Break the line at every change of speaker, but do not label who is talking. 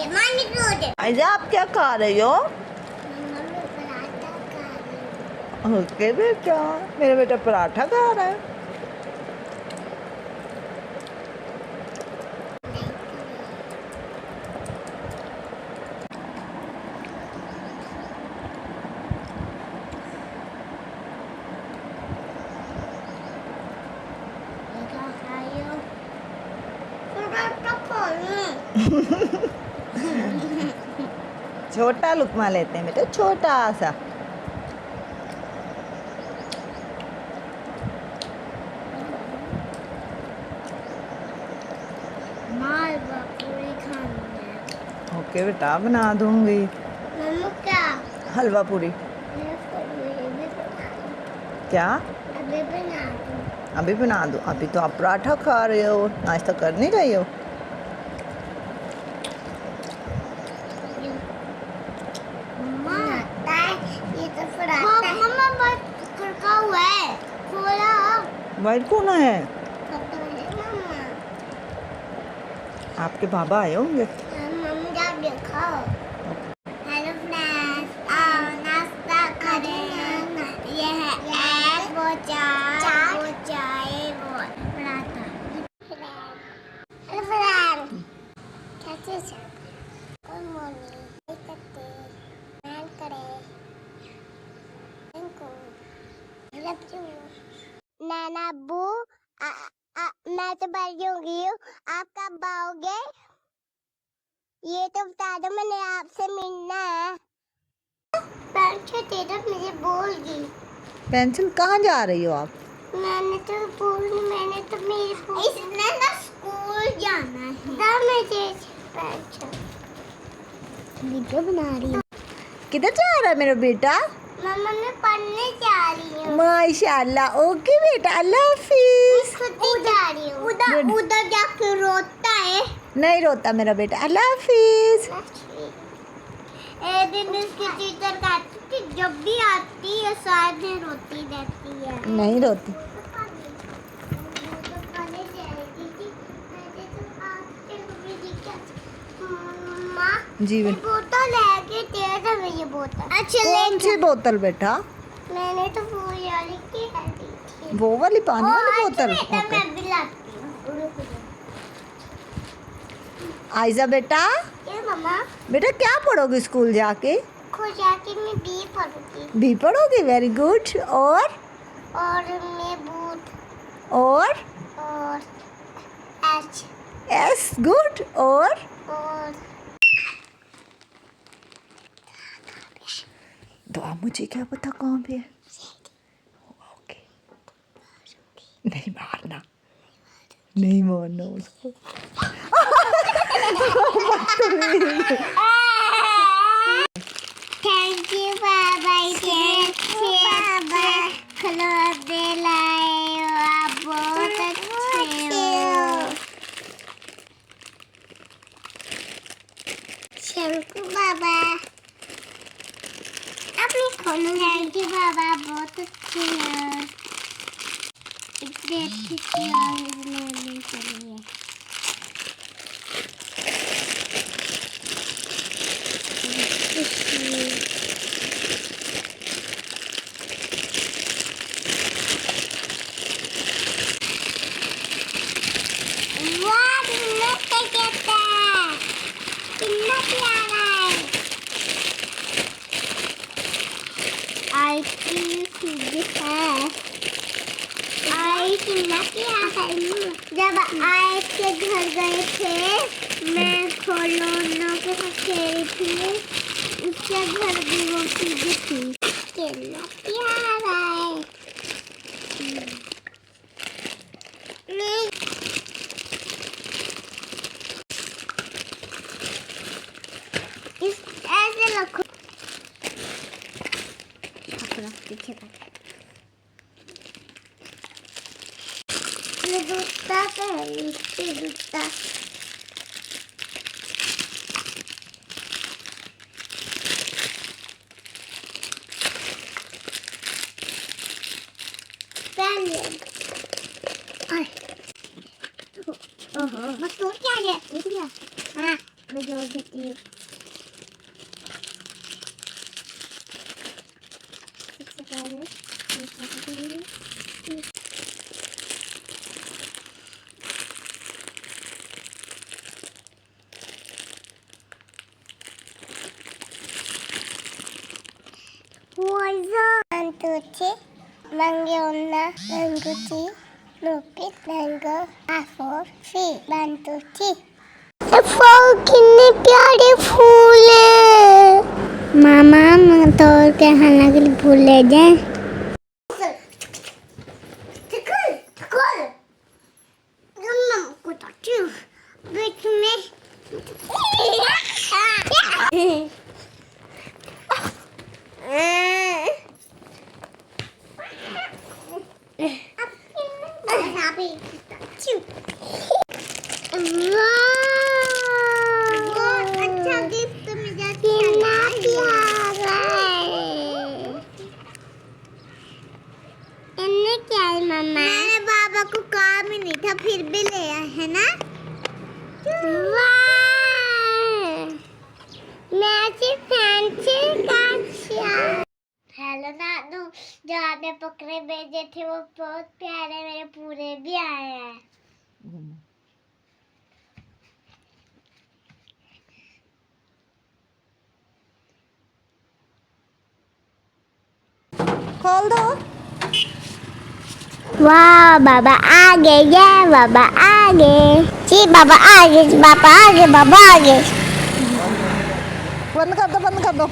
आयजा आप क्या खा रही हो? ओके बेटा, मेरा बेटा पराठा खा रहा है। छोटा लुकमा लेते हैं बेटा, छोटा सा।
पूरी खानी है।
ओके बेटा, बना दूंगी।
मम्मी क्या?
हलवा पूरी। क्या?
अभी बना दूं।
अभी बना दूं? अभी तो आप पराठा खा रहे हो, नाश्ता कर नहीं रही हो।
ये तो पराठा है। मम्मा बस खड़का हुआ है, खोला।
वाइट कौन है?
मम्मा
आपके बाबा आए होंगे।
मम्मी आप देखो। हेलो फ्रेंड्स, आओ नाश्ता करें। ये है एग, वो चाय, वो चाय, वो पराठा। हेलो फ्रेंड, कैसे हैं? Good morning. करते मैन करे इनको लव यू नैना अब्बू। मैं तो बड़ी होगी हूँ, आप कब आओगे? ये तो बता दो, मैंने आपसे मिलना है। पेंसिल दे दो, मुझे बोल दी।
पेंसिल कहाँ जा रही हो आप?
मैंने तो मेरे इसने ना स्कूल जाना है। मुझे पेंसिल वीडियो बना रही हूँ।
किधर जा रहा है मेरा बेटा?
मम्मा मैं पढ़ने जा रही हूँ।
माशाल्लाह। ओके बेटा, अल्लाह हाफिज।
खुद ही जा रही हूँ। उधर जाके रोता है।
नहीं रोता मेरा बेटा, अल्लाह हाफिज।
एक दिन उसकी टीचर कहती थी जब भी आती है शायद रोती रहती है।
नहीं रोती। जी
बोतल है कि तेरा में ये बोतल। अच्छा,
कौन सी बोतल बेटा?
मैंने तो वो वाली की है।
वो वाली पानी वाली बोतल।
बेटा मैं भी लाती हूँ।
आयजा बेटा,
ये मम्मा
बेटा क्या पढ़ोगी स्कूल जाके?
खुद जाके मैं बी पढ़ूंगी।
बी पढ़ोगी, वेरी गुड। और
मैं बूट
और
एच
एस, गुड। और तो आप मुझे क्या पता कहाँ पे है? ओके, नहीं मारना, नहीं मारना उसको।
थैंक यू बाबा, बाबा खिलौने लाए हो, आप बहुत अच्छे हो। थैंक यू बाबा, अपनी खोलो। थैंक यू बाबा, बहुत अच्छे हैं। इतने अच्छे खिलौने चाहिए। जब आए के घर गए थे, मैं खिलौनों के साथ खेली थी, उसके घर भी वो चीज़ थी। कितना प्यारा है। इस ऐसे रखो। पीछे जूता पहनती जूता। पहन लिया। बस तो क्या है? हाँ। मैं जोड़ देती हूँ। सबसे पहले मैं क्या करूँगी? One, two, three. Mango, mango, tea. Lupit, mango, apple, tree. One, two, three. फूल कितने प्यारे फूल हैं। मामा मैं तोड़ के खाने के लिए फूल ले जाए। बीच में अच्छा गिफ्ट मुझे कितना प्यारा है। इन्हें क्या है मम्मा? मैंने बाबा को काम ही नहीं था फिर भी ले आए है ना। मैं सिर्फ फैंसी का हेलो नानू, जो आपने बकरे भेजे थे वो बहुत प्यारे, मेरे पूरे भी आए हैं।
खोल दो।
वाह बाबा आ गए, ये बाबा आ गए जी, बाबा आ गए, बाबा आ गए, बाबा आ गए।
बंद कर दो, बंद कर दो।